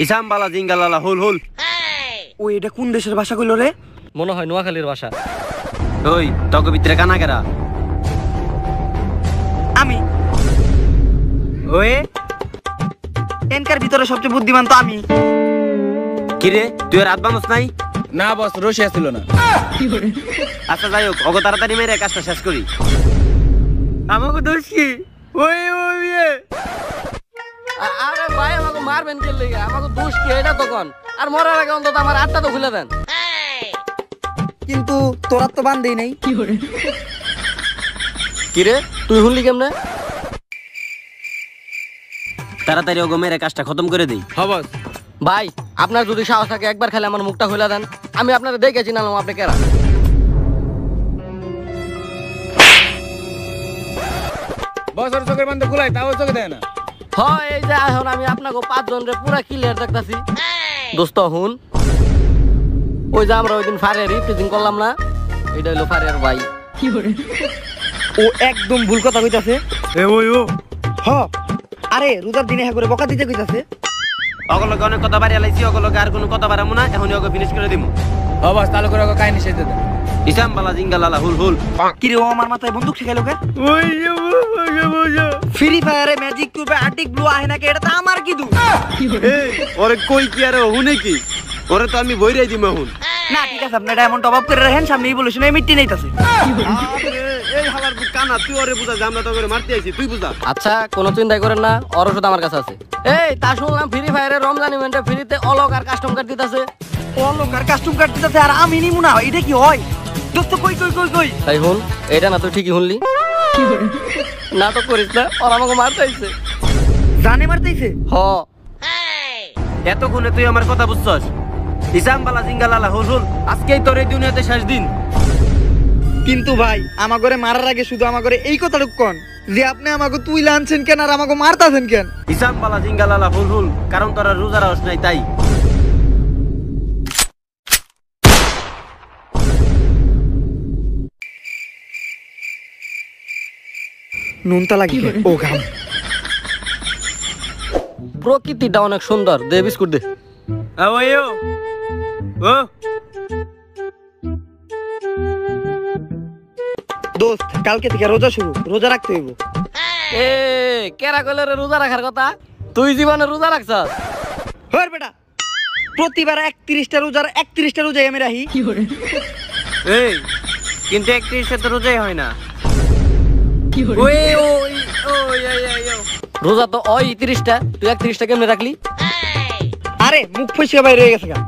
ইসাম বালা জিঙ্গালালা হুল হুল। ও এটা কোন দেশের ভাষা কইলো রে? মনে হয় নোয়াখালীর ভাষা। ওই তক ভিতরে কানা কেরা? আমি। ওই এনকার ভিতরে সবচেয়ে বুদ্ধিমান তো আমি। কিরে তুই রাত বানস নাই? না বস, রশিয়া ছিল না। আচ্ছা যাই হোক, অগ তাড়াতাড়ি মেরে কাজটা শেষ করি। আমাকে দোষ কি? ওই ওই আরে ভাই আমাকে মারবেন কে লেগে? আমাকে দোষ কি এটা তখন? আর মরার আগে অন্তত আমার আত্মা তো খুলে দেন। কিন্তু তোরা তো বান্ধেই নাই। কিরে তুই শুনলি কেমনে? তাড়াতাড়ি অগ মেরে কাজটা খতম করে দেই। হ্যাঁ বস। ভাই আপনার যদি সাহস থাকে একবার খালি আমার মুখটা খুলে দেন, আমি আপনারা দেখেছি না আপনি কেরা। বস ওর চোখের বান্ধব খুলাই, তাও চোখে দেয় না। হয় এই যে এখন আমি আপনাকে 5 জন রে পুরা ক্লিয়ার দেখতাছি। দোস্ত হুন, ওই যে আমরা ওই দিন ফায়ার রিপ্রেজেন্ট করলাম না, এটা হলো ফায়ার ভাই। ও একদম ভুল কথা কইতাছে। এ ওই ও হ আরে রোজার দিনে হ্যাঁ করে বকা দিতে কইতাছে। অগলকে অনেক কথা বাড়ি আলাইছি, অগলকে আর কোনো কথা বাড়াবো না, এখনই অগ ফিনিশ করে দিমু। হ্যাঁ বস, তাহলে করে ওকে কাহিনী শেষ দেন। ইসাম বালা জিঙ্গালালা হুল হুল। কি রে ও আমার মাথায় বন্দুক শিখাইলো কে? ফ্রি ফায়ারে ম্যাজিক কিউবে আর্টিক ব্লু আহে নাকি? এটা তো আমার কি দু? এই ওরে কই কি আর হুনে কি? ওরে তো আমি বইরাই দিমু এখন। না ঠিক আছে, আপনি ডায়মন্ড টপ আপ করে রাখেন, সামনেই বলেছেন এই মিটটি নেইতাছে। এই হালার কানা তুই ওরে বুঝা, আমরা তো করে মারতে আইছি, তুই বুঝা। আচ্ছা কোনো চিন্তাই করেন না, ওর ওষুধ আমার কাছে আছে। এই তা শুনলাম ফ্রি ফায়ারের রমজান ইভেন্টে ফ্রিতে অলক আর কাস্টম কার্ড দিতেছে। ও লোকার কাস্টম কার্ড দিতেছে আর আমি নিমু না, এটা কি হয়? দোস্ত কই কই কই কই? তাই হুন, এটা না তুই ঠিকই শুনলি। নাটক করিস না, ওর আমাকে মারতে আইছে। জানে মারতেইছে? হ এতক্ষণে তুই আমার কথা বুঝছস? ইসাম বালা জিঙ্গালালা হুল হুল, আজকেই তোর এই দুনিয়াতে শেষ দিন। কিন্তু ভাই আমাগরে মারার আগে শুধু আমাগরে এই কথাটুক কোন যে আপনি আমাকে তুই লানছেন কেন আর আমাকে মারতাছেন কেন? ইসাম বালা জিঙ্গালালা হুল হুল, কারণ তোরা রোজা রাখস নাই তাই। নুনতা লাগি ও ঘাম। প্রকৃতিটা অনেক সুন্দর, দে বিস্কুট দে। ওই ও ও দোস্ত কালকে থেকে রোজা শুরু, রোজা রাখতে হইব। এ কেরা কইলে রে রোজা রাখার কথা? তুই জীবনে রোজা রাখছস? হর বেটা প্রতিবার 31টা রোজার 31টা রোজাই আমি রাখি। এই কিন্তু 31 তো রোজাই হয় না। ওই ওই ওই রোজা তো ওই 30টা, তুই 31টা কেমনে রাখলি? আরে মুখ ফসকে বাইরে হয়ে গেছে গা।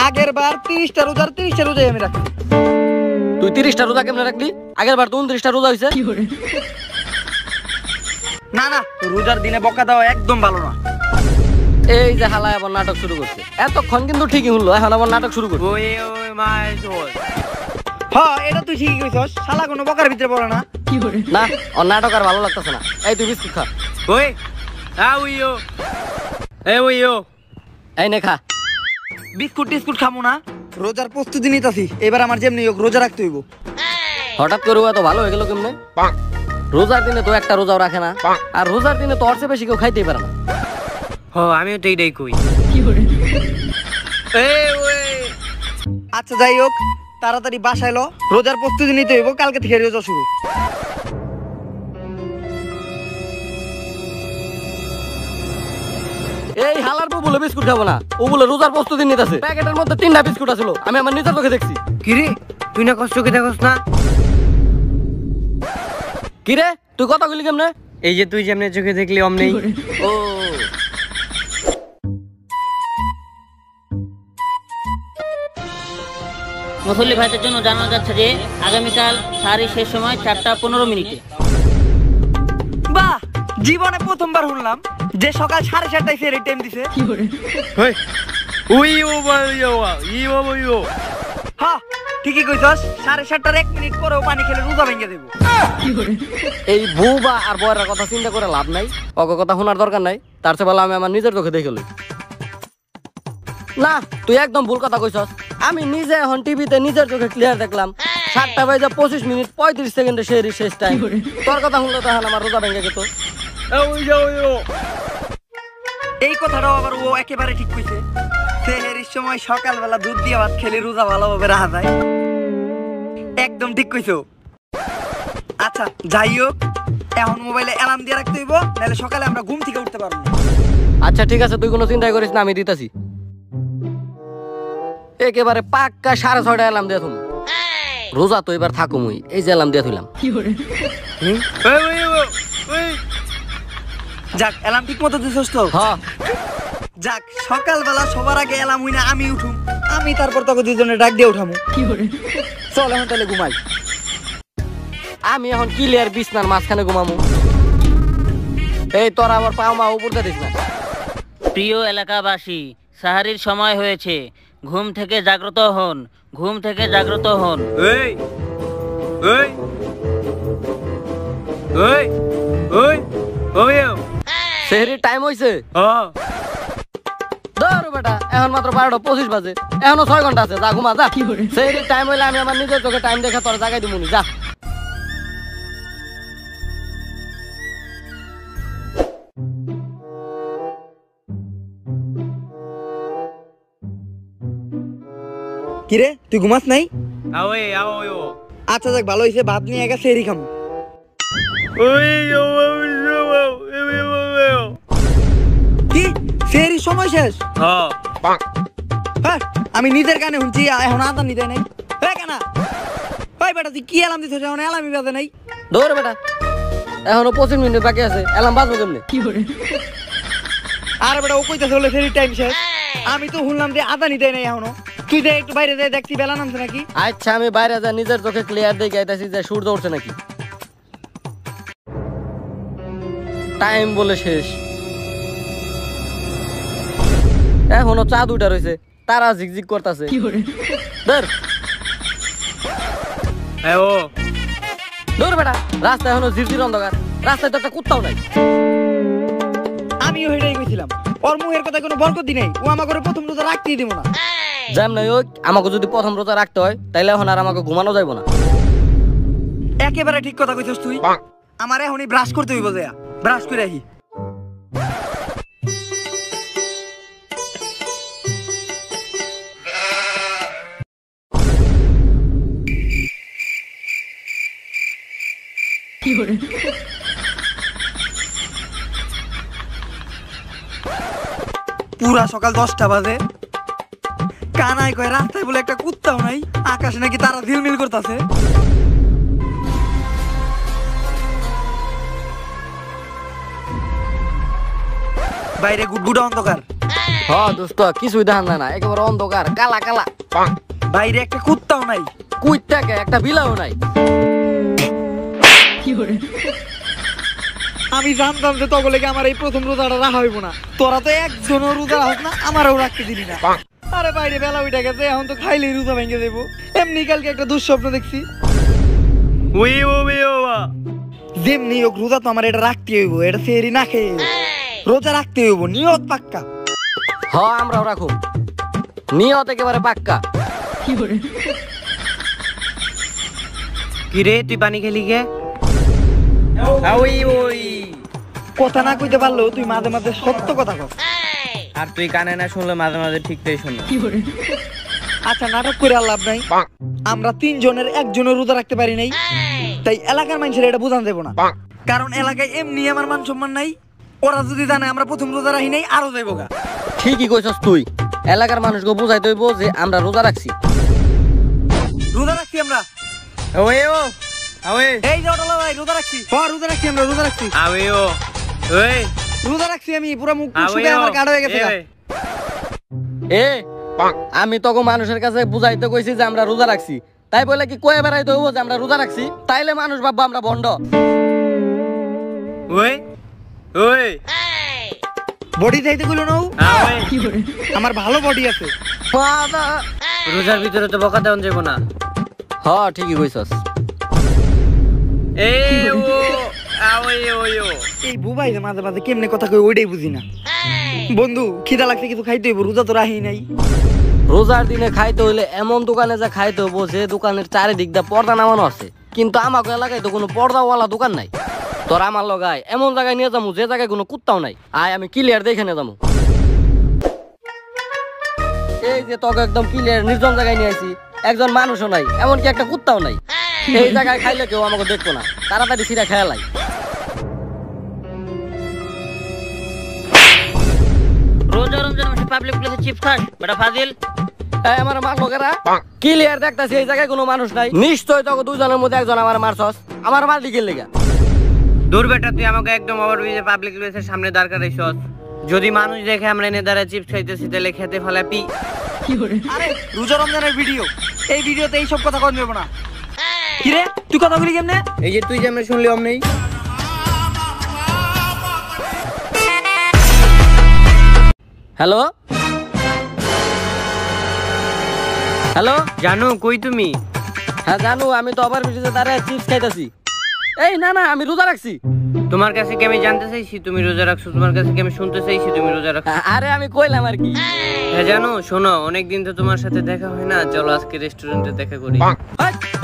আগের বার 30টা রোজার 30টা রোজাই আমি রাখি। তুই 30টা রোজা কেমনে রাখলি? আগের বার তো 29টা রোজা হইছে। না না রোজার দিনে বকা দেওয়া একদম ভালো না। এই যে হালায় আবার নাটক শুরু করছে। এতক্ষণ কিন্তু ঠিকই শুনলো, এখন আবার নাটক শুরু করছে। ওই ওই মাই জোর। হ্যাঁ এটা তুই ঠিকই কইছস, শালা কোনো বকার ভিতরে পড়ে না। না ওর নাটক আর ভালো লাগতেছে না। এই তুই বিস্কুট খা। ওই ওই ও ওই ও এই নে খা। বিস্কুট টিস্কুট খামু না, রোজার প্রস্তুতি নিতাছি। এবার আমার যেমনি হোক রোজা রাখতে হইব। হঠাৎ করে এত ভালো হয়ে গেল কেমনে? রোজার দিনে তো একটা রোজাও রাখে না, আর রোজার দিনে তো ওর চেয়ে বেশি কেউ খাইতেই পারে না। আমিও তো এইটাই কই। আচ্ছা যাই হোক তাড়াতাড়ি বাসায় লো, রোজার প্রস্তুতি নিতে হইব, কালকে থেকে রোজা শুরু। এই হালার বউ বলে বিস্কুট খাবো না, ও বলে রোজার প্রস্তুতি নিতেছে। প্যাকেটের মধ্যে 3টা বিস্কুট আছিল, আমি আমার নিজের চোখে দেখছি। কিরে তুই না কষ্ট করে দেখোস না? কিরে তুই কথা কইলি কেমনে? এই যে তুই যেমনে চোখে দেখলি অমনি। ও মুসল্লি ভাইদের জন্য জানানো যাচ্ছে যে আগামীকাল সারি শেষ সময় 4:15 বাহ জীবনে প্রথমবার শুনলাম যে সকাল 7:30টায় ফেরি টাইম দিছে। ওই ও ভাই ও হ্যাঁ ঠিকই কইছস, 7:30টার 1 মিনিট পরেও পানি খেলে রোজা ভেঙে দেব। এই বউবা আর বউয়ের কথা চিন্তা করে লাভ নাই, অগ কথা শোনার দরকার নাই। তার চেয়ে ভালো আমি আমার নিজের চোখে দেখে লই। না তুই একদম ভুল কথা কইছস। আমি নিজে এখন টিভিতে নিজের চোখে ক্লিয়ার দেখলাম 7:25 সেহরি শেষ টাইম। তোর কথা শুনলে তো এখন আমার রোজা ভেঙে যেত। এই কথাটাও আবার ও একেবারে ঠিক কইছে। সেহেরির সময় সকালবেলা দুধ দিয়ে ভাত খেলে রোজা ভালোভাবে রাখা যায়। একদম ঠিক কইছো। আচ্ছা যাই হোক, এখন মোবাইলে অ্যালার্ম দিয়ে রাখতে হইব, নাহলে সকালে আমরা ঘুম থেকে উঠতে পারবো না। আচ্ছা ঠিক আছে, তুই কোনো চিন্তাই করিস না, আমি দিতাছি। একেবারে পাক্কা 6:30 অ্যালার্ম দিয়ে থুম। রোজা তো এবার থাকুমই, এই যে অ্যালার্ম দিয়ে থইলাম। যাক, অ্যালার্ম ঠিক মতো দিছস তো? হ্যাঁ। যাক, সকালবেলা সবার আগে অ্যালার্ম হই না আমি উঠুম, আমি তারপর তোকে দুজনে ডাক দিয়ে উঠামু। চল এখন তাহলে ঘুমাই। আমি এখন ক্লিয়ার বিছনার মাঝখানে ঘুমামু। এই তোরা আবার পাও মা উপর দিস না। প্রিয় এলাকাবাসী, সাহারির সময় হয়েছে, ঘুম থেকে জাগ্রত হন, ঘুম থেকে জাগ্রত হন। এই এই এই ওই ওই সেহরির টাইম হইছে। হ্যাঁ ধর বেটা, এখন মাত্র 12:25 বাজে, এখনো 6 ঘন্টা আছে, যা ঘুমা যা। সেহরির টাইম হইলে আমি আমার নিজের চোখে টাইম দেখে তোর জায়গায় দিমুনি, যা। কিরে তুই ঘুমাস নাই? আওয়ে আওয়ে আচ্ছা যাক, ভালো হয়েছে, ভাত নিয়ে একা সেহরি খাম। ওই কি সেহরির সময় শেষ? হ্যাঁ হ্যাঁ, আমি নিজের কানে শুনছি, এখন আদান নিতে নাই। হ্যাঁ কেনা ওই বেটা, তুই কি অ্যালার্ম দিছিস? এখন অ্যালার্মই বাজে নাই। ধর বেটা, এখনো 25 মিনিট বাকি আছে, অ্যালার্ম বাজবো কেমনে? আর বেটা ও কইতাছে বলে সেহরির টাইম শেষ, আমি তো শুনলাম যে আদা নিতে নাই এখনো। তুই যে একটু বাইরে যাই দেখছি বেলা নামছে নাকি। আচ্ছা আমি বাইরে যা, নিজের চোখে ক্লিয়ার দেখে আইতাছি যে সূর্য উঠছে নাকি। টাইম বলে শেষ, এখনো চাঁদ উঠা রয়েছে, তারা ঝিকঝিক করতেছে। ধর ও ধর বেটা, রাস্তা এখনো ঝিরঝির অন্ধকার, রাস্তায় তো একটা কুত্তাও নাই। আমিও হেঁটেই কইছিলাম, ওর মুখের কথা কোনো বরকত দি নাই, ও আমাকে প্রথম রোজা রাখতেই দিব না। যাম নাই ওই, আমাকে যদি প্রথম রোজা রাখতে হয় তাইলে এখন আর আমাকে ঘুমানো যাইব না। একেবারে ঠিক কথা কইছস তুই। আমার এখনই ব্রাশ করতে হইব, যা ব্রাশ করে আহি। পুরা সকাল 10টা বাজে, কানাই কয় রাস্তায় বলে একটা কুত্তাও নাই, আকাশে নাকি তারা ঝিলমিল করতেছে। বাইরে গুটগুটা অন্ধকার। হ্যাঁ দোস্ত, কিছুই দেখা যায় না, একেবারে অন্ধকার, কালা কালা। বাইরে একটা কুত্তাও নাই, কুইত্তাকে একটা বিলাও নাই। আমি জানতাম যে তখন লেগে আমার এই প্রথম রোজাটা রাখা হইব না। তোরা তো একজনও রোজা রাখ না, আমারও রাখতে দিবি না। আরে বাইরে বেলা উঠে গেছে, এখন তো খাইলেই রোজা ভেঙে দেবো। এমনি কালকে একটা দুঃস্বপ্ন দেখছি, ওই ও যেমনি হোক রোজা তো আমার এটা রাখতে হইব, এটা সেহরি না খেয়ে রোজা রাখতে হইব, নিয়ত পাক্কা। হ্যাঁ আমরাও রাখুম, নিয়ত একেবারে পাক্কা। কি রে তুই পানি খেলি গে? ওই ওই কথা না কইতে পারলেও তুই মাঝে মাঝে সত্য কথা কস। আর তুই কানে না শুনলে মাঝে মাঝে ঠিকটাই শুনো। আচ্ছা নাটক করে আর লাভ নাই, আমরা 3 জনের একজনের রোজা রাখতে পারি নাই, তাই এলাকার মানুষের এটা বোঝান দেবো না। কারণ এলাকায় এমনি আমার মান সম্মান নাই, ওরা যদি জানে আমরা প্রথম রোজা রাখি নাই আরো যাইব গা। ঠিকই কইছস তুই, এলাকার মানুষকে বুঝাইতে হইব যে আমরা রোজা রাখছি। রোজা রাখছি আমরা। ওই ও আওয়ে এই যে ওটা ভাই, রোজা রাখছি। হ্যাঁ রোজা রাখছি আমরা, রোজা রাখছি। আওয়ে ও ওই রোজা রাখছি আমি, পুরো মুখ আওয়ে শুকিয়ে আমার কাটা হয়ে গেছে গা। এ আমি তখন মানুষের কাছে বুঝাইতে কইছি যে আমরা রোজা রাখছি, তাই বলে কি কয়ে বেড়াইতে হইব যে আমরা রোজা রাখছি? তাইলে মানুষ ভাববো আমরা ভণ্ড। ওই ওই বডি চাইতে কইলো না ও? আওয়ে আমার ভালো বডি আছে। রোজার ভিতরে তো বকা দেওয়া যাবে না। হ্যাঁ ঠিকই কইছস। এই ও আওয়ে ওই ও এই বুবাই যে মাঝে মাঝে কেমনে কথা কই ওইটাই বুঝি না। বন্ধু খিদা লাগছে, কিছু খাইতে হইব, রোজা তো রাহি নাই। রোজার দিনে খাইতে হইলে এমন দোকানে যা খাইতে হইব যে দোকানের চারিদিক দিয়ে পর্দা নামানো আছে, কিন্তু আমাকে এলাকায় তো কোনো পর্দাওয়ালা দোকান নাই। তোর আমার লগায় এমন জায়গায় নিয়ে যাবো যে জায়গায় কোনো কুত্তাও নাই। আয় আমি ক্লিয়ার দেখে নিয়ে যাবো। এই যে তোকে একদম ক্লিয়ার নির্জন জায়গায় নিয়ে আসি, একজন মানুষও নাই, এমনকি একটা কুত্তাও নাই। এই জায়গায় খাইলে কেউ আমাকে দেখবো না, তাড়াতাড়ি সিরা খেয়ালাই। রোজা রমজান মাসে পাবলিক প্লেসে চিপস খাস বেটা ফাজিল। আমার মার লোকেরা ক্লিয়ার দেখতেছি এই জায়গায় কোনো মানুষ নাই। নিশ্চয় তোকে দুজনের মধ্যে একজন আমার মারছস। আমার মার দিকে লেগা দূর বেটা, তুই আমাকে একদম ওভারব্রিজে পাবলিক প্লেসের সামনে দাঁড় করাইছস। যদি মানুষ দেখে আমরা এনে দাঁড়া চিপস খাইতেছি তাহলে খেতে ফেলাপি। আরে রোজা রমজানের ভিডিও, এই ভিডিওতে এইসব কথা কন দেবো না। কিরে তুই কথা বলি কেমনে? এই যে তুই যেমন শুনলি অমনি। হ্যালো হ্যালো, জানো কই তুমি? হ্যাঁ জানো, আমি তো ওভার ব্রিজে দাঁড়ায় চিপস খাইতেছি। এই না না, আমি রোজা রাখছি। তোমার কাছে কি আমি জানতে চাইছি তুমি রোজা রাখছো? তোমার কাছে কি আমি শুনতে চাইছি তুমি রোজা রাখছো? আরে আমি কইলাম আর কি। হ্যাঁ জানো, শোনো, অনেকদিন তো তোমার সাথে দেখা হয় না, চলো আজকে রেস্টুরেন্টে দেখা করি।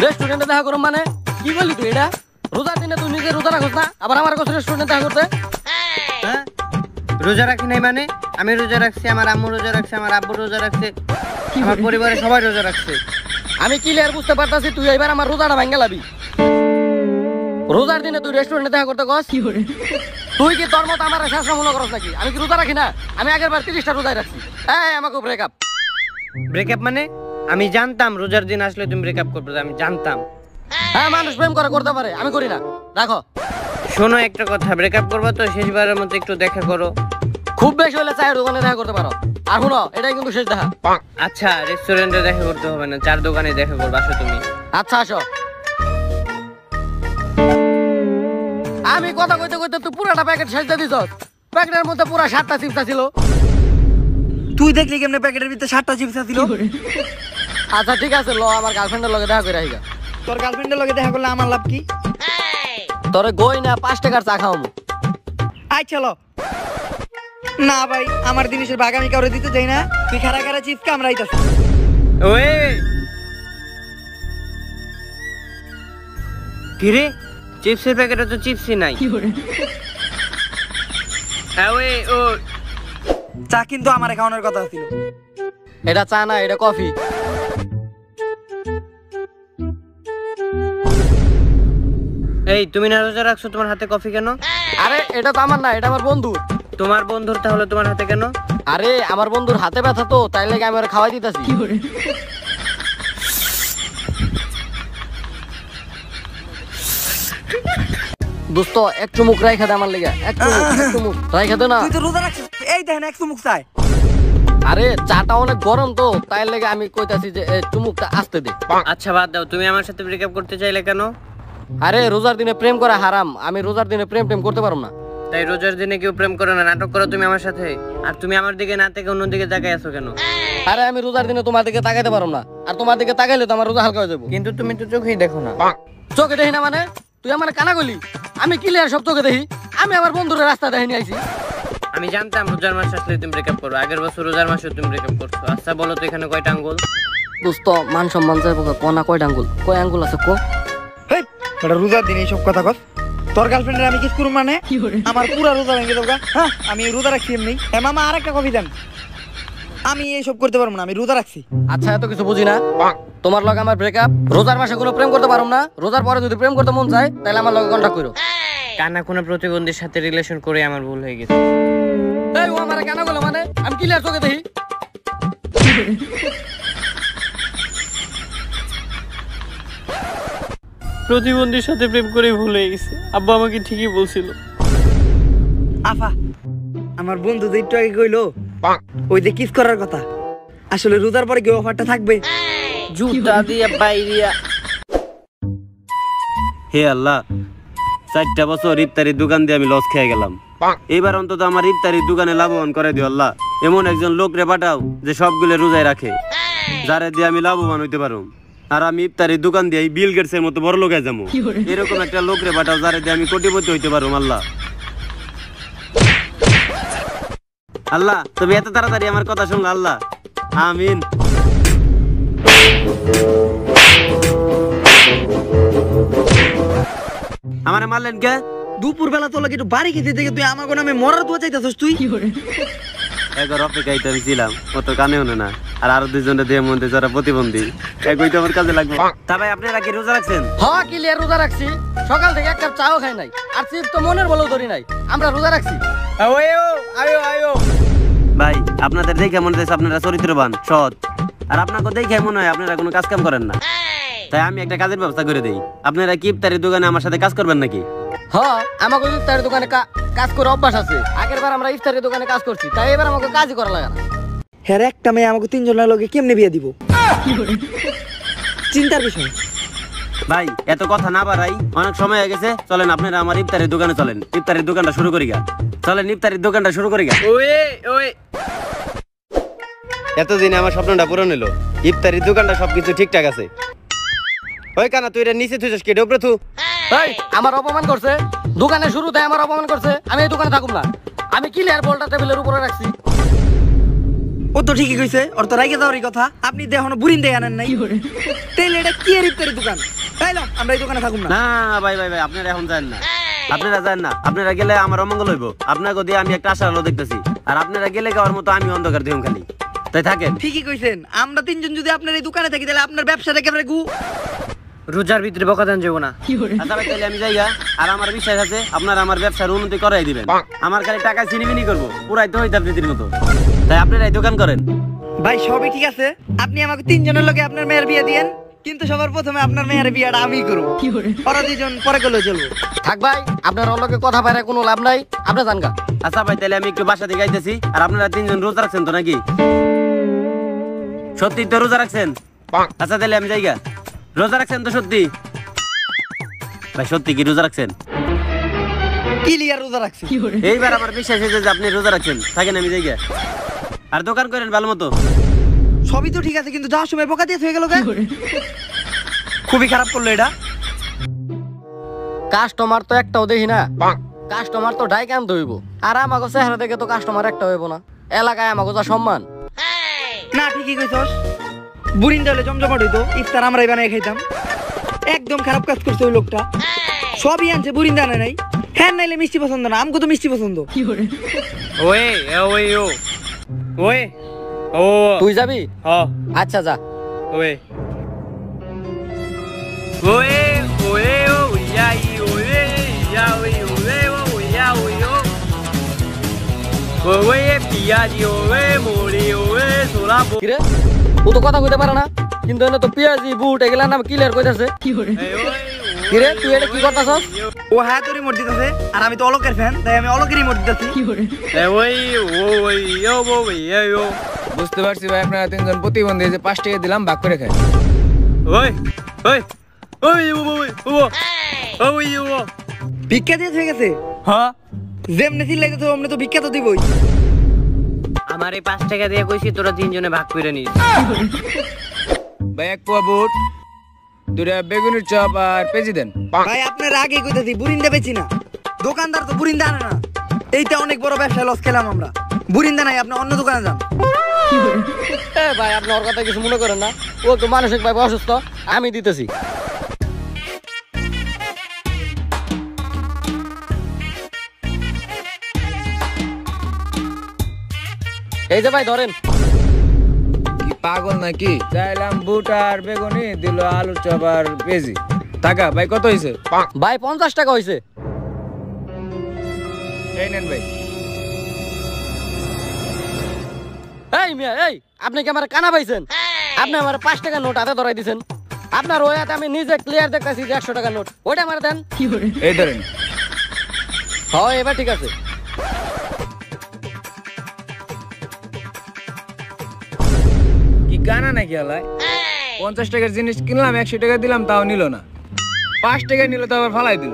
রেস্টুরেন্টে দেখা করুম মানে কি বলি তুই? এটা রোজার দিনে তুই নিজে রোজা রাখছ না, আবার আমার কাছে রেস্টুরেন্টে দেখা করতে? হ্যাঁ, রোজা রাখি নাই মানে? আমি রোজা রাখছি, আমার আম্মু রোজা রাখছে, আমার আব্বু রোজা রাখছে, আমার পরিবারের সবাই রোজা রাখছে। আমি ক্লিয়ার বুঝতে পারতাছি তুই এবার আমার রোজাটা ভাঙ্গা লাবি। রোজার দিনে তুই রেস্টুরেন্টে দেখা করতে কস? তুই কি তোর মতো আমার শাসন মনে করস নাকি? আমি কি রোজা রাখি না? আমি আগের বার 30টা রোজায় রাখছি। এই আমাকে ব্রেকআপ। ব্রেকআপ মানে? আমি জানতাম রোজার দিন আসলে তুমি ব্রেকআপ করবে, আমি জানতাম। হ্যাঁ, মানুষ প্রেম করতে পারে, আমি করি না। রাখো। শোনো একটা কথা, ব্রেকআপ করবো তো শেষবারের মতো একটু দেখা করো। খুব বেশি হলে চায়ের দোকানে দেখা করতে পারো। আর শুনো, এটাই কিন্তু শেষ দেখা। আচ্ছা, রেস্টুরেন্টে দেখা করতে হবে না, চার দোকানে দেখা করবো, আসো তুমি। আচ্ছা আসো। আমি কথা কইতে কইতে তুই পুরাটা প্যাকেট শেষ দিয়ে দিছস। প্যাকেটের মধ্যে পুরা 7টা চিপস ছিল। তুই দেখলি কেমনে প্যাকেটের ভিতরে 7টা চিপস ছিল? আচ্ছা ঠিক আছে, ল আমার গার্লফ্রেন্ডের লগে দেখা করে আইগা। তোর গার্লফ্রেন্ডের লগে দেখা করলে আমার লাভ কি? তোরে গই না 5 টাকার চা খাওয়ামু। আই চলো। না ভাই, আমার জিনিসের ভাগ আমি কাউরে দিতে চাই না। তুই খারা খারা চিপস কামড়াইতাছিস। ওয়ে কিরে, চিপসের প্যাকেটে তো চিপসই নাই। হ্যাঁ ওয়ে, ও চা কিন্তু আমার খাওয়ানোর কথা ছিল। এটা চা না, এটা কফি। এই তুমি না রোজা রাখছো, তোমার হাতে কফি কেন? আরে এটা তো আমার না, এটা আমার বন্ধুর। তোমার বন্ধুর, তাহলে তোমার হাতে কেন? আরে আমার বন্ধুর হাতে ব্যথা তো, তাই লাগে আমি ওরে খাওয়াই দিতাছি। দোস্ত এক চুমুক রাইখা দে আমার লেগে, এক চুমুক রাইখা দে না। তুই তো রোজা রাখছিস, এই দেখেন এক চুমুক চাই। আরে চাটা অনেক গরম তো, তাই লেগে আমি কইতাছি যে চুমুকটা আসতে দে। আচ্ছা বাদ দাও, তুমি আমার সাথে ব্রেকআপ করতে চাইলে কেন? আরে রোজার দিনে প্রেম করা হারাম, আমি রোজার দিনে প্রেম করতে পারবো না। তাই রোজার দিনে কেউ প্রেম করে না, নাটক করো তুমি আমার সাথে। আর তুমি আমার দিকে না থেকে অন্যদিকে তাকাই আছো কেন? আরে আমি রোজার দিনে তোমার দিকে তাকাইতে পারবো না, আর তোমার দিকে তাকাইলে তো আমার রোজা হালকা হয়ে যাবো। কিন্তু তুমি তো চোখেই দেখো না। চোখে দেখি না মানে? তুই আমার কানা গলি, আমি ক্লিয়ার সব চোখে দেখি। আমি আমার বন্ধুরা রাস্তা দেখে নিয়ে আইছি। আমি জানতাম রোজার মাস আসলে তুমি ব্রেকআপ করো, আগের বছর রোজার মাসে তুমি ব্রেকআপ করছো। আচ্ছা বলো তো এখানে কয়টা আঙ্গুল? দোস্ত মান সম্মান যাইব, কোনা কয়টা আঙ্গুল? কয় আঙ্গুল আছে কো? হেই, এটা রোজার দিন এইসব কথা কস? তোর গার্লফ্রেন্ডের আমি কিস করব মানে? আমার পুরা রোজা ভেঙে দেবো। হ্যাঁ, আমি রোজা রাখছি এমনি। হ্যাঁ মামা, আরেকটা কফি দেন। আমি এইসব করতে পারবো না, আমি রোজা রাখছি। আচ্ছা এত কিছু বুঝি না। তোমার লগে আমার ব্রেকআপ, রোজার মাসে কোনো প্রেম করতে পারবো না। রোজার পরে যদি প্রেম করতে মন চায় তাহলে আমার লগে কন্টাক্ট করো। কানা কোনো প্রতিবন্ধীর সাথে রিলেশন করে আমার ভুল হয়ে গেছে। এই ও আমার কানা গলো মানে? আমি ক্লিয়ার চোখে দেখি। প্রতিবন্ধীর সাথে প্রেম করে ভুল হয়ে গেছে, আব্বা আমাকে ঠিকই বলছিল। আফা, আমার বন্ধু যে একটু আগে কইলো ওই যে কিস করার কথা, আসলে রোজার পরে কি অফারটা থাকবে? জুতা দিয়ে বাইরিয়া। হে আল্লাহ, 4টা বছর ইফতারির দোকান দিয়ে আমি লস খেয়ে গেলাম। এবার অন্তত আমার ইফতারির দোকানে লাভবান করে দিও আল্লাহ। এমন একজন লোক রে পাঠাও যে সবগুলো রোজায় রাখে, যারে দিয়ে আমি লাভবান হইতে পারো। আর আমি ইফতারির দোকান দিয়ে বিল গেটসের মতো বড় লোক হয়ে যাবো। এরকম একটা লোক রে পাঠাও যারে দিয়ে আমি কোটিপতি হইতে পারো আল্লাহ। আল্লাহ তুমি এত তাড়াতাড়ি আমার কথা শুনলা আল্লাহ, আমিন। আমারে মারলেন কে? দুপুর বেলা তোলা একটু বাড়ি খেতে দেখে তুই আমাকে নামে মরার দোয়া চাইতেছস তুই? একবার অপেক্ষায় তো আমি ছিলাম, ও তো কানে হলো না। আর আরো দুইজনে দেহ মধ্যে যারা প্রতিবন্ধী, একই তো আমার কাজে লাগবে। তা ভাই আপনারা কি রোজা রাখছেন? হ্যাঁ ক্লিয়ার রোজা রাখছি, সকাল থেকে এক কাপ চাও খাই নাই, আর চিপস তো মনের বলেও ধরি নাই। আমরা রোজা রাখছি। ভাই আপনাদের দেখে মনে হচ্ছে আপনারা চরিত্রবান, সৎ। আর আপনাকে দেখে মনে হয় আপনারা কোনো কাজ কাম করেন না। তাই আমি একটা কাজের ব্যবস্থা করে দেই। আপনারা কি ইফতারের দোকানে আমার সাথে কাজ করবেন নাকি? হ্যাঁ, আমাকে ইফতারের দোকানে কাজ করে অভ্যাস আছে। আগের বার আমরা ইফতারের দোকানে কাজ করছি, তাই এবার আমাকে কাজই করা লাগে না। হ্যাঁ, একটা মেয়ে আমাকে 3 জনের লোকে কেমনে বিয়ে দিব? চিন্তার বিষয়। ভাই এত কথা না বাড়াই, অনেক সময় হয়ে গেছে। চলেন আপনারা আমার ইফতারের দোকানে চলেন, ইফতারের দোকানটা শুরু করি গা। চলেন ইফতারের দোকানটা শুরু করি গা। এতদিনে আমার স্বপ্নটা পূরণ হলো, ইফতারের দোকানটা সবকিছু ঠিকঠাক আছে। ওই কানা তুই এটা নিচে তুই কেটে উপরে থু। এই আমার অপমান করছে, দোকানে শুরুতে আমার অপমান করছে। আমি এই দোকানে থাকুম না। আমি ক্লিয়ার বলটা টেবিলের উপরে রাখছি। ও তো ঠিকই কইছে, ওর তো রাইগে যাওয়ারই কথা। আপনি দেখুন বুরিন দিয়ে আনেন নাই, তাইলে এটা কি ইফতারের দোকান? তাইলো আমরা এই দোকানে থাকুম না। না ভাই ভাই ভাই, আপনারা এখন যান না, আপনারা যান না। আপনারা গেলে আমার অমঙ্গল হইব। আপনাকে দিয়ে আমি একটা আশার আলো দেখতেছি, আর আপনারা গেলে গাওয়ার মতো আমি অন্ধকার দিলাম খালি। তাই থাকেন। ঠিকই কইছেন, আমরা 3 জন যদি আপনার এই দোকানে থাকি তাহলে আপনার ব্যবসাটা কেমন গু? রোজার ভিতরে বকা দেন যাবো না। আচ্ছা ভাই তাহলে আমি যাইয়া, আর আমার বিশ্বাস আছে আপনারা আমার ব্যবসার উন্নতি করাই দিবেন। আমার খালি টাকা চিনিমিনি করবো, পুরাই তো হইতে রীতির মতো। তাই আপনারা এই দোকান করেন। ভাই সবই ঠিক আছে, আপনি আমাকে 3 জনের লোকে আপনার মেয়ের বিয়ে দিয়েন, কিন্তু সবার প্রথমে আপনার মেয়ের বিয়েটা আমিই করবো। ওরা 2 জন পরে করলে চলবো। থাক ভাই, আপনার অল্লকে কথা বাইরে কোনো লাভ নাই। আপনি জান গা। আচ্ছা ভাই তাহলে আমি একটু বাসা থেকে আইতেছি। আর আপনারা 3 জন রোজা রাখছেন তো নাকি? সত্যি তো রোজা রাখছেন? আচ্ছা তাহলে আমি যাইগা। রোজা রাখছেন তো সত্যি? ভাই সত্যি কি রোজা রাখছেন? ক্লিয়ার রোজা রাখছি। এইবার আমার বিশ্বাস হয়েছে যে আপনি রোজা রাখছেন। থাকেন আমি যাইগা। আর দোকান করেন ভালো মতো। সবই তো ঠিক আছে, কিন্তু যাওয়ার সময় বোকা দিয়ে হয়ে গেল। খুবই খারাপ করলো এটা। কাস্টমার তো একটাও দেখি না, কাস্টমার তো ডাইকান ধইব। আর আমাকে চেহারা দেখে তো কাস্টমার একটা হইব না। এলাকায় আমাকে যা সম্মান। না ঠিকই কইছস, বুরিন ডালে জমজমাট হইতো, ইফতার আমরাই বানাই খাইতাম। একদম খারাপ কাজ করছে ওই লোকটা। সবই আনছে, বুরিন দানে নাই। হ্যাঁ নাইলে মিষ্টি পছন্দ না, আমগো তো মিষ্টি পছন্দ। তুই যাবি? আচ্ছা যা। কিরে, ও তো কথা কইতে পারে না, কিন্তু এনে তো পিয়াজি বুট এগুলা নাম ক্লিয়ার কইতাছে। কিরে তুই এটা কি করতাছস? ও হ্যাঁ তোরই মোট দিতেছে, আর আমি তো অলোকের ফ্যান, তাই আমি অলোকেরই মোট দিতেছি। বুঝতে পারছি ভাই, আপনারা 3 জন প্রতিবন্ধী, যে 5 টাকা দিলাম ভাগ করে খাই। ভিক্ষা দিয়ে হয়ে গেছে। হ্যাঁ যেমনে চিল্লাইতে তো অমনে তো ভিক্ষা তো দিবই। আমার এই 5 টাকা দিয়ে কইছি তোরা 3 জনে ভাগ করে নিস। ভাই 1 পোয়া বুট, 2টা বেগুনের চপ আর পেঁয়াজি দেন। ভাই আপনার আগে কইতাছি বুরিন্দা বেচি না, দোকানদার তো বুরিন্দা আনে না। এইটা অনেক বড় ব্যবসা, লস খেলাম আমরা। বুরিন্দা নাই, আপনি অন্য দোকানে যান। ভাই আপনি ওর কথা কিছু মনে করেন না, ও তো মানসিক ভাবে অসুস্থ, আমি দিতেছি। এই যে ভাই ধরেন। কি পাগল নাকি? চাইলাম বুট আর বেগুনি, দিল আলুর চপ আর পেঁয়াজি। টাকা ভাই কত হইছে? ভাই 50 টাকা হইছে। এই নেন ভাই। এই মিয়া, এই আপনি কি আমার কানা পাইছেন? আপনি আমার 5 টাকা নোট হাতে ধরাই দিছেন। আপনার ওই হাতে আমি নিজে ক্লিয়ার দেখতেছি যে 100 টাকা নোট, ওইটা আমার দেন। এই ধরেন। হ্যাঁ এবার ঠিক আছে। কি কানা নাকি আলাই? 50 টাকার জিনিস কিনলাম, 100 টাকা দিলাম, তাও নিল না। 5 টাকা নিল, তো আবার ফালাই দিল।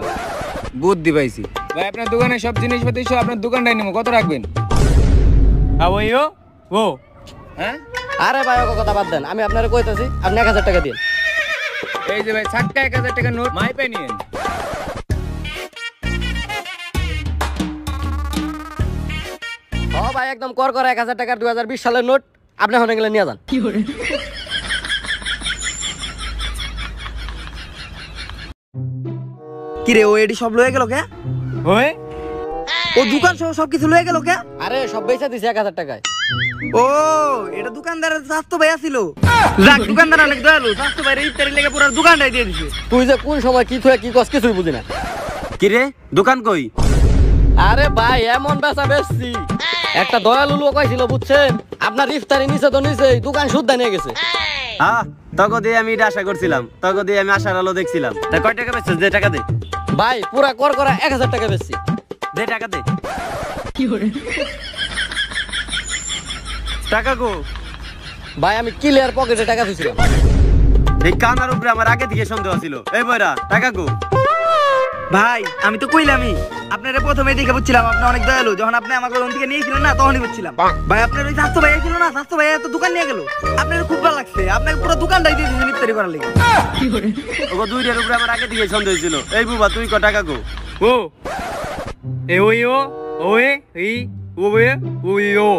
বুদ্ধি পাইছি ভাই। আপনার দোকানে সব জিনিসপাতি সব আপনার দোকানটাই নিবো, কত রাখবেন? হ্যাঁ আরে ভাই ওকে কথা বাদ দেন, আমি আপনারে কইতাছি আপনি 1000 টাকা দিন। এই যে ভাই ছাক্কা 1000 টাকা নোট, মাইপে নিয়েন। ও ভাই একদম কর 1000 টাকার 2020 সালের নোট, আপনি হনে গেলে নিয়ে যান। কিরে ও এডি সব লয়ে গেল কে? ওই ও দোকান সহ সবকিছু লয়ে গেল কে? আরে সব বেচা দিছে 1000 টাকায়। ও এটা দোকানদারের স্বাস্থ্য ভাইয়া ছিল। যাক দোকানদার অনেক দয়ালু, স্বাস্থ্য ভাইয়ের ইফতারি লেগে পুরো দোকানটাই দিয়ে দিছে। তুই যে কোন সময় কি থুয়ে কি কস কিছুই বুঝি না। কি রে দোকান কই? আরে ভাই এমন বেচা বেচছি, একটা দয়ালু লোক আইছিল বুঝছেন, আপনার ইফতারি নিচে তো নিচেই দোকান শুদ্ধা নিয়ে গেছে। তখন দিয়ে আমি এটা আশা করছিলাম, তখন দিয়ে আমি আশার আলো দেখছিলাম। তা কয় টাকা বেচছিস? দে টাকা দে। ভাই পুরা করা 1000 টাকা বেচছি। দে টাকা দে। টাকা গো ভাই আমি ক্লিয়ার পকেটে টাকা দিছিলাম। এই কানার উপরে আমার আগে থেকে সন্দেহ ছিল। এই বয়রা টাকা গো। ভাই আমি তো কইলামই, আপনারা প্রথমে দেখে বুঝছিলাম আপনি অনেক দয়ালু। যখন আপনি আমাকে লোন থেকে নিয়েছিলেন না তখনই বুঝছিলাম। ভাই আপনার ওই স্বাস্থ্য ভাইয়া ছিল না, স্বাস্থ্য ভাইয়া তো দোকান নিয়ে গেল, আপনার খুব ভালো লাগছে। আপনাকে পুরো দোকানটাই দিয়ে দিয়েছেন ইফতারি করার লেগে। ওগো দুইটার উপরে আমার আগে থেকে সন্দেহ ছিল। এই বুবা তুই ক টাকা গো। ও এ ওই ও ওই এই ওই ওই ও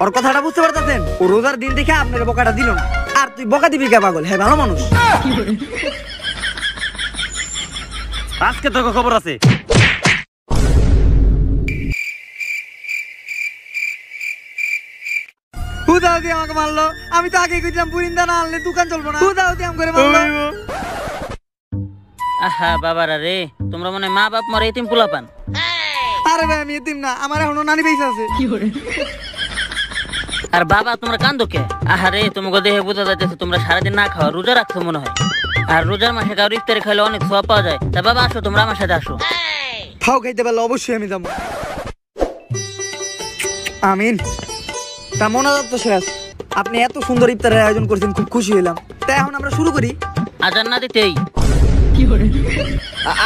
ওর কথাটা বুঝতে পারতেছেন? ও রোজার দিন দেখে আপনার বকাটা দিল না, আর তুই বকা দিবি কে পাগল? হ্যাঁ ভালো মানুষ। আজকে তোকে খবর আছে। হুদাও দিয়ে আমাকে মারলো। আমি তো আগে কইছিলাম বুরিন্দা না আনলে দোকান চলবো না। হুদাও দিয়ে আমাকে মারলো। আহা বাবারা রে, তোমরা মনে হয় মা বাপ মরে এতিম পোলা পান। আরে ভাই আমি এতিম না, আমার এখনো নানি পয়সা আছে। আর বাবা তোমরা কান্দো কে? আহারে তোমাকে দেখে বোঝা যাচ্ছে তোমরা সারাদিন না খাওয়া রোজা রাখছো মনে হয়। আর রোজার মাসে কারো ইফতারি খাইলে অনেক সওয়াব পাওয়া যায়। তা বাবা আসো, তোমরা আমার সাথে আসো। ফাও খাইতে পারলে অবশ্যই আমি যাবো। আমিন। তা মোনাজাত তো শেষ, আপনি এত সুন্দর ইফতারের আয়োজন করছেন, খুব খুশি হলাম। তা এখন আমরা শুরু করি। আজান না দিতেই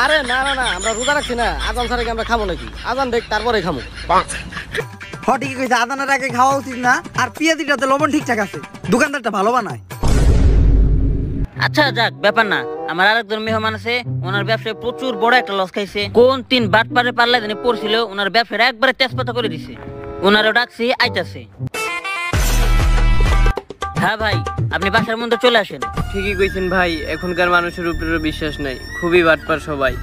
আরে না না না, আমরা রোজা রাখছি না, আজান ছাড়া কি আমরা খাবো নাকি? আজান দেখ তারপরে খাবো। ঠিকই কইছে, আদানের আগে খাওয়া উচিত না। আর পেঁয়াজিটাতে লবণ ঠিকঠাক আছে, দোকানদারটা ভালো বানায়। আচ্ছা যাক ব্যাপার না। আমার আরেকজন মেহমান আছে, ওনার ব্যবসায় প্রচুর বড় একটা লস খাইছে। কোন 3 বাটপারে পাল্লা দিনে পড়ছিল, ওনার ব্যবসাটা একবারে তেজপাতা করে দিছে। ওনারও ডাকছি, আইতাছে। হ্যাঁ ভাই, আপনি বাসার মধ্যে চলে আসেন। ঠিকই কইছেন ভাই, এখনকার মানুষের উপরে বিশ্বাস নাই, খুবই বাটপার সবাই।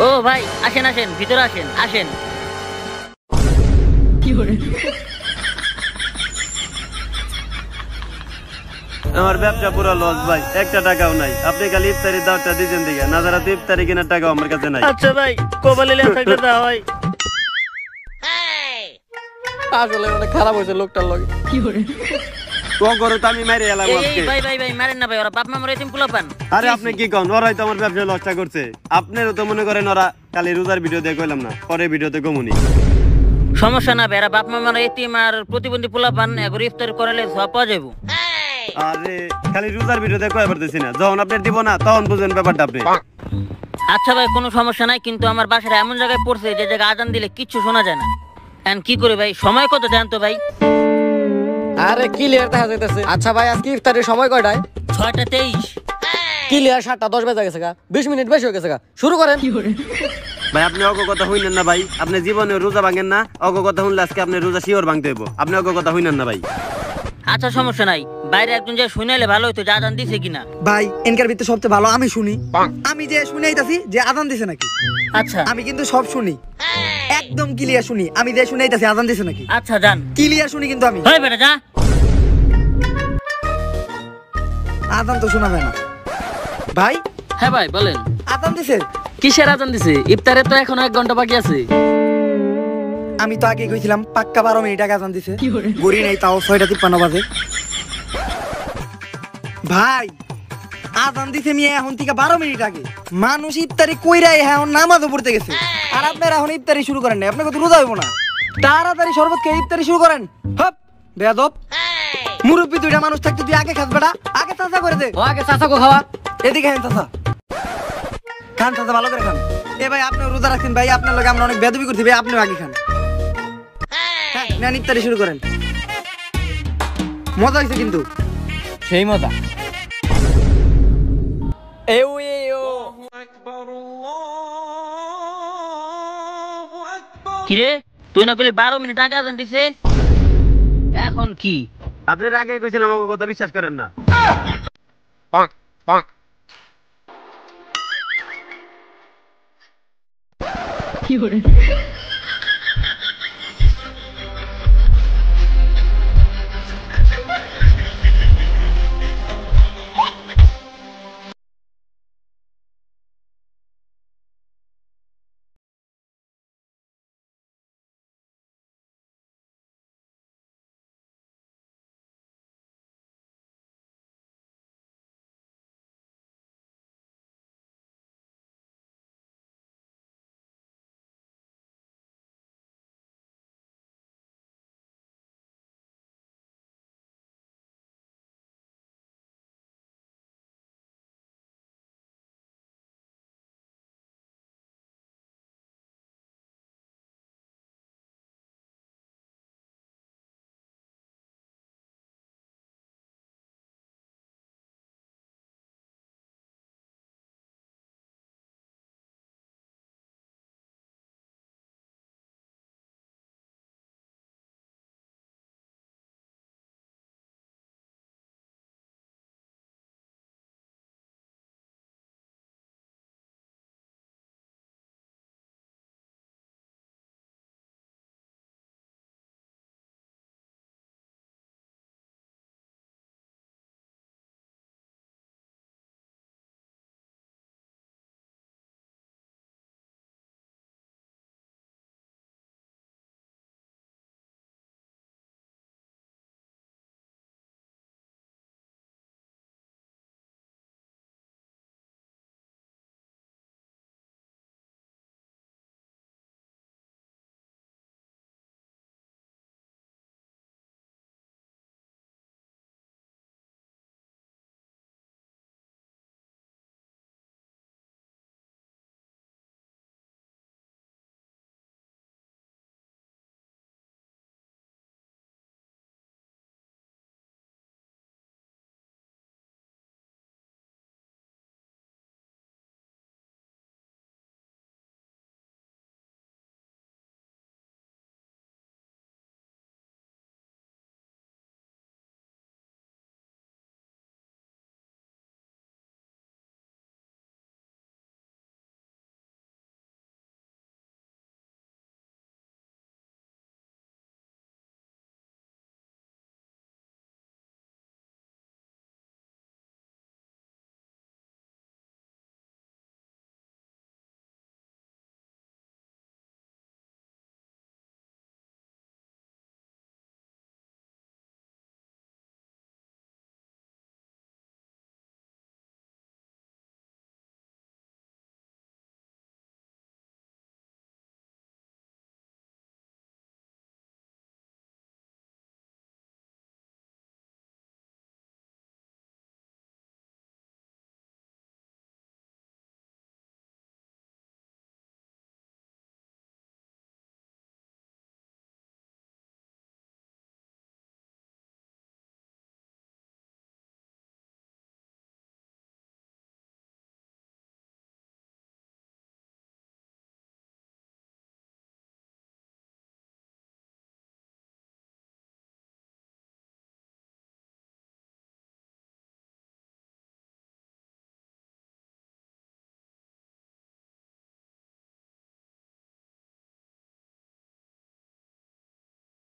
ও ভাই আসেন আসেন, ভিতরে আসেন আসেন। আমার ব্যবসা পুরো লস ভাই, একটা টাকাও নাই। আপনি খালি ইফতারির দাওয়াতটা দিয়েছেন দিকে, না যারা তো ইফতারি কেনার টাকা আমার কাছে নাই। আচ্ছা ভাই, কপালে লেখা করে দেওয়া হয়। আসলে অনেক খারাপ হয়েছে লোকটার লগে। ও গরু তো আমি মাইরে এলাম এই আজকে। ভাই ভাই ভাই মারেন না ভাই, ওরা বাপ মা মরে এতিম পোলা পান। আরে আপনি কি কোন? ওরাই তো আমার ব্যবসা লসটা করছে। আপনারও তো মনে করেন ওরা কালি রোজার ভিডিও দিয়ে কইলাম না, পরে ভিডিওতে কমুনি। সমস্যা না ভাই, এরা বাপ মা মরে এতিম আর প্রতিবন্ধী পোলা পান, এগুলো ইফতার করালে সব পাওয়া যাবো। আরে খালি রোজার ভিডিও দিয়ে কই পারতেছি না, যখন আপনি দিব না তখন বুঝেন ব্যাপারটা আপনি। আচ্ছা ভাই কোনো সমস্যা নাই, কিন্তু আমার বাসাটা এমন জায়গায় পড়ছে যে জায়গায় আজান দিলে কিচ্ছু শোনা যায় না। এখন কি করে ভাই, সময় কত দেন তো ভাই? আরে ক্লিয়ার দেখা যাইতেছে। আচ্ছা ভাই আজকে ইফতারের সময় কয়টায়? 6:23। ক্লিয়ার 7:10 বেজে গেছে গা, 20 মিনিট বেশি হয়ে গেছে গা। শুরু করেন। ভাই আপনি অগ কথা হইনেন না ভাই, আপনি জীবনে রোজা ভাঙেন না। অগ কথা শুনলে আজকে আপনি রোজা শিওর ভাঙতে হইব। আপনি অগ কথা হইনেন না ভাই। আচ্ছা সমস্যা নাই, বাইরে একজন যে শুনাইলে ভালো হইতো যে আজান দিছে কিনা। ভাই এনকার ভিতরে সবচেয়ে ভালো আমি শুনি। আমি যে শুনাইতাছি যে আজান দিছে নাকি, আচ্ছা আমি কিন্তু সব শুনি, একদম ক্লিয়ার শুনি। আমি যে শুনাইতাছি আজান দিছে নাকি, আচ্ছা যান। ক্লিয়ার শুনি কিন্তু আমি। হয় বেটা যা। আজান তো শোনা যায় না। ভাই হ্যাঁ ভাই বলেন। আজান দিছে? কিসের আজান দিছে? ইফতারে তো এখনো 1 ঘন্টা বাকি আছে। আমি তো আগে কইছিলাম পাক্কা 12 মিনিট আগে আজান দিছে। গড়ি নাই তাও 6:53 বাজে। ভাই আজান দিছে মিয়া এখন থেকে 12 মিনিট আগে। মানুষ ইফতারি কইরা এখন নামাজও পড়তে গেছে, আর আপনারা এখন ইফতারি শুরু করেন না। আপনাকে তো রোজা হইব না, তাড়াতাড়ি শরবত খেয়ে ইফতারি শুরু করেন। হপ বেয়াদব, মুরব্বি দুইটা মানুষ থাকতে তুই আগে খাস বেটা, আগে চাচা করে দে। ও আগে চাচা কো খাওয়া। এদিকে খান চাচা, খান চাচা ভালো করে খান। এ ভাই আপনি রোজা রাখেন ভাই, আপনার লগে আমরা অনেক বেয়াদবি করছি ভাই, আপনিও আগে খান। হ্যাঁ নেন ইফতারি শুরু করেন। মজা হয়েছে কিন্তু। সেই মজা। কিরে তুই না বলে 12 মিনিট আগে আজান দিছে, এখন কি? আপনার আগে কইছিলাম অগ কথা বিশ্বাস করেন না। 有人。